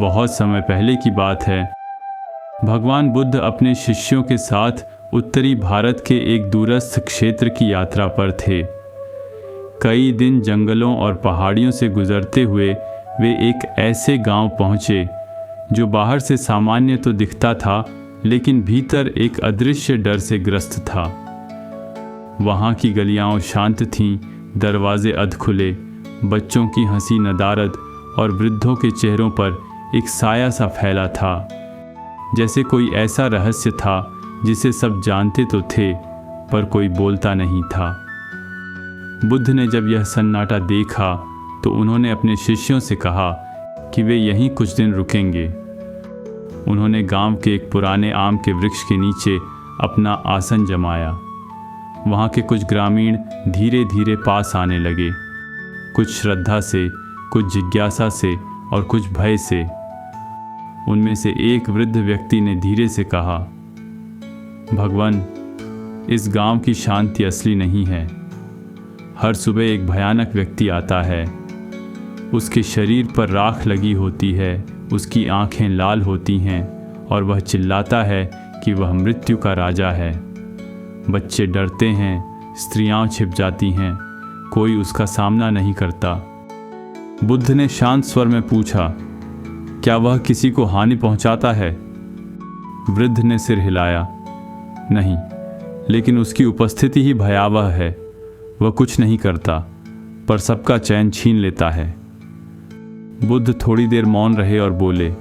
बहुत समय पहले की बात है। भगवान बुद्ध अपने शिष्यों के साथ उत्तरी भारत के एक दूरस्थ क्षेत्र की यात्रा पर थे। कई दिन जंगलों और पहाड़ियों से गुजरते हुए वे एक ऐसे गांव पहुंचे जो बाहर से सामान्य तो दिखता था, लेकिन भीतर एक अदृश्य डर से ग्रस्त था। वहां की गलियां शांत थीं, दरवाजे अधखुले, बच्चों की हंसी नदारद और वृद्धों के चेहरों पर एक साया सा फैला था, जैसे कोई ऐसा रहस्य था जिसे सब जानते तो थे पर कोई बोलता नहीं था। बुद्ध ने जब यह सन्नाटा देखा तो उन्होंने अपने शिष्यों से कहा कि वे यहीं कुछ दिन रुकेंगे। उन्होंने गांव के एक पुराने आम के वृक्ष के नीचे अपना आसन जमाया। वहां के कुछ ग्रामीण धीरे धीरे पास आने लगे, कुछ श्रद्धा से, कुछ जिज्ञासा से और कुछ भय से। उनमें से एक वृद्ध व्यक्ति ने धीरे से कहा, भगवान, इस गांव की शांति असली नहीं है। हर सुबह एक भयानक व्यक्ति आता है। उसके शरीर पर राख लगी होती है, उसकी आंखें लाल होती हैं और वह चिल्लाता है कि वह मृत्यु का राजा है। बच्चे डरते हैं, स्त्रियां छिप जाती हैं, कोई उसका सामना नहीं करता। बुद्ध ने शांत स्वर में पूछा, क्या वह किसी को हानि पहुंचाता है? वृद्ध ने सिर हिलाया, नहीं, लेकिन उसकी उपस्थिति ही भयावह है। वह कुछ नहीं करता, पर सबका चैन छीन लेता है। बुद्ध थोड़ी देर मौन रहे और बोले,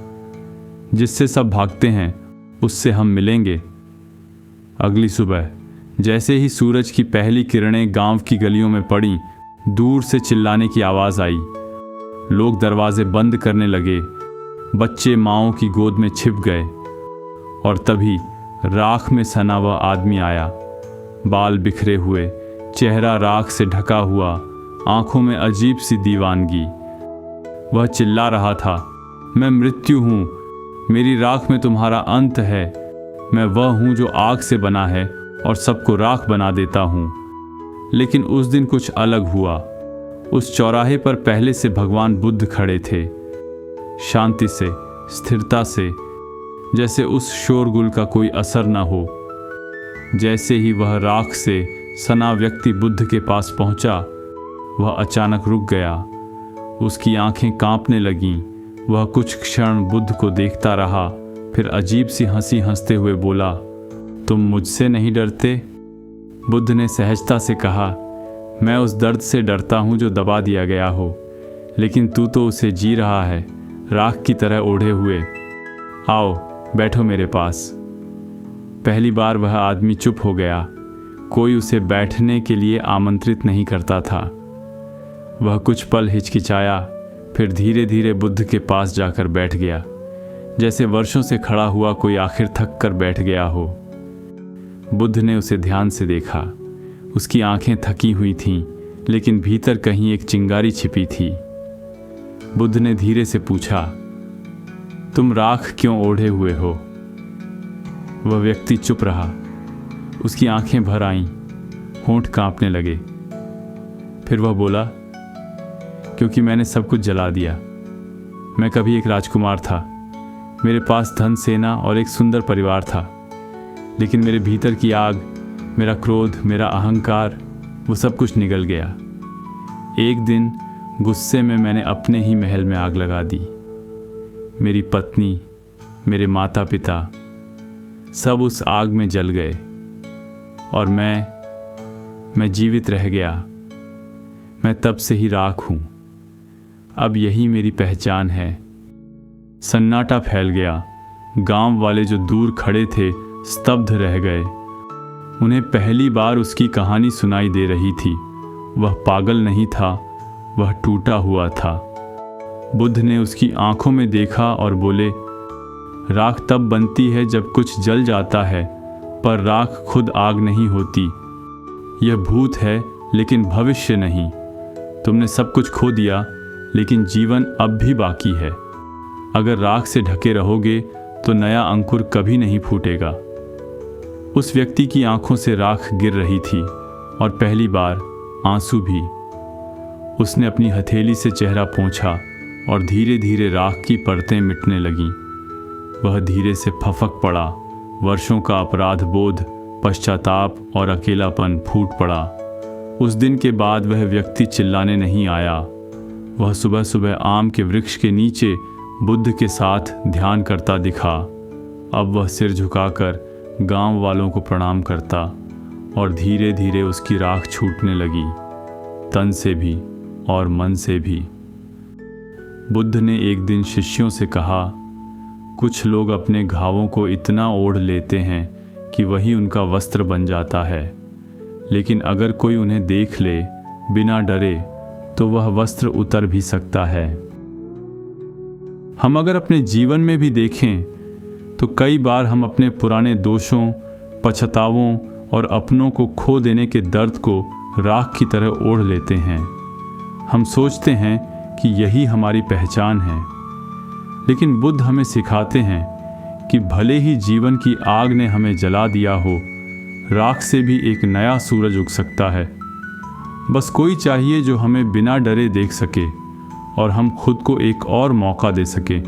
जिससे सब भागते हैं उससे हम मिलेंगे। अगली सुबह जैसे ही सूरज की पहली किरणें गांव की गलियों में पड़ीं, दूर से चिल्लाने की आवाज़ आई। लोग दरवाजे बंद करने लगे, बच्चे माँओं की गोद में छिप गए और तभी राख में सना वह आदमी आया। बाल बिखरे हुए, चेहरा राख से ढका हुआ, आंखों में अजीब सी दीवानगी। वह चिल्ला रहा था, मैं मृत्यु हूँ, मेरी राख में तुम्हारा अंत है। मैं वह हूँ जो आग से बना है और सबको राख बना देता हूँ। लेकिन उस दिन कुछ अलग हुआ। उस चौराहे पर पहले से भगवान बुद्ध खड़े थे, शांति से, स्थिरता से, जैसे उस शोरगुल का कोई असर न हो। जैसे ही वह राख से सना व्यक्ति बुद्ध के पास पहुंचा, वह अचानक रुक गया। उसकी आंखें कांपने लगीं। वह कुछ क्षण बुद्ध को देखता रहा, फिर अजीब सी हंसी हंसते हुए बोला, तुम मुझसे नहीं डरते? बुद्ध ने सहजता से कहा, मैं उस दर्द से डरता हूँ जो दबा दिया गया हो, लेकिन तू तो उसे जी रहा है, राख की तरह ओढ़े हुए। आओ, बैठो मेरे पास। पहली बार वह आदमी चुप हो गया। कोई उसे बैठने के लिए आमंत्रित नहीं करता था। वह कुछ पल हिचकिचाया, फिर धीरे धीरे बुद्ध के पास जाकर बैठ गया, जैसे वर्षों से खड़ा हुआ कोई आखिर थक कर बैठ गया हो। बुद्ध ने उसे ध्यान से देखा। उसकी आंखें थकी हुई थीं, लेकिन भीतर कहीं एक चिंगारी छिपी थी। बुद्ध ने धीरे से पूछा, तुम राख क्यों ओढ़े हुए हो? वह व्यक्ति चुप रहा। उसकी आंखें भर आईं, होंठ कांपने लगे। फिर वह बोला, क्योंकि मैंने सब कुछ जला दिया। मैं कभी एक राजकुमार था, मेरे पास धन, सेना और एक सुंदर परिवार था, लेकिन मेरे भीतर की आग, मेरा क्रोध, मेरा अहंकार, वो सब कुछ निगल गया। एक दिन गुस्से में मैंने अपने ही महल में आग लगा दी। मेरी पत्नी, मेरे माता पिता सब उस आग में जल गए और मैं जीवित रह गया। मैं तब से ही राख हूँ। अब यही मेरी पहचान है। सन्नाटा फैल गया। गांव वाले जो दूर खड़े थे स्तब्ध रह गए। उन्हें पहली बार उसकी कहानी सुनाई दे रही थी। वह पागल नहीं था, वह टूटा हुआ था। बुद्ध ने उसकी आंखों में देखा और बोले, राख तब बनती है जब कुछ जल जाता है, पर राख खुद आग नहीं होती। यह भूत है लेकिन भविष्य नहीं। तुमने सब कुछ खो दिया, लेकिन जीवन अब भी बाकी है। अगर राख से ढके रहोगे तो नया अंकुर कभी नहीं फूटेगा। उस व्यक्ति की आंखों से राख गिर रही थी और पहली बार आंसू भी। उसने अपनी हथेली से चेहरा पोंछा और धीरे धीरे राख की परतें मिटने लगीं। वह धीरे से फफक पड़ा। वर्षों का अपराध बोध, पश्चाताप और अकेलापन फूट पड़ा। उस दिन के बाद वह व्यक्ति चिल्लाने नहीं आया। वह सुबह सुबह आम के वृक्ष के नीचे बुद्ध के साथ ध्यान करता दिखा। अब वह सिर झुकाकर गांव वालों को प्रणाम करता और धीरे धीरे उसकी राख छूटने लगी, तन से भी और मन से भी। बुद्ध ने एक दिन शिष्यों से कहा, कुछ लोग अपने घावों को इतना ओढ़ लेते हैं कि वही उनका वस्त्र बन जाता है, लेकिन अगर कोई उन्हें देख ले बिना डरे तो वह वस्त्र उतर भी सकता है। हम अगर अपने जीवन में भी देखें तो कई बार हम अपने पुराने दोषों, पछतावों और अपनों को खो देने के दर्द को राख की तरह ओढ़ लेते हैं। हम सोचते हैं कि यही हमारी पहचान है, लेकिन बुद्ध हमें सिखाते हैं कि भले ही जीवन की आग ने हमें जला दिया हो, राख से भी एक नया सूरज उग सकता है। बस कोई चाहिए जो हमें बिना डरे देख सके और हम खुद को एक और मौका दे सके।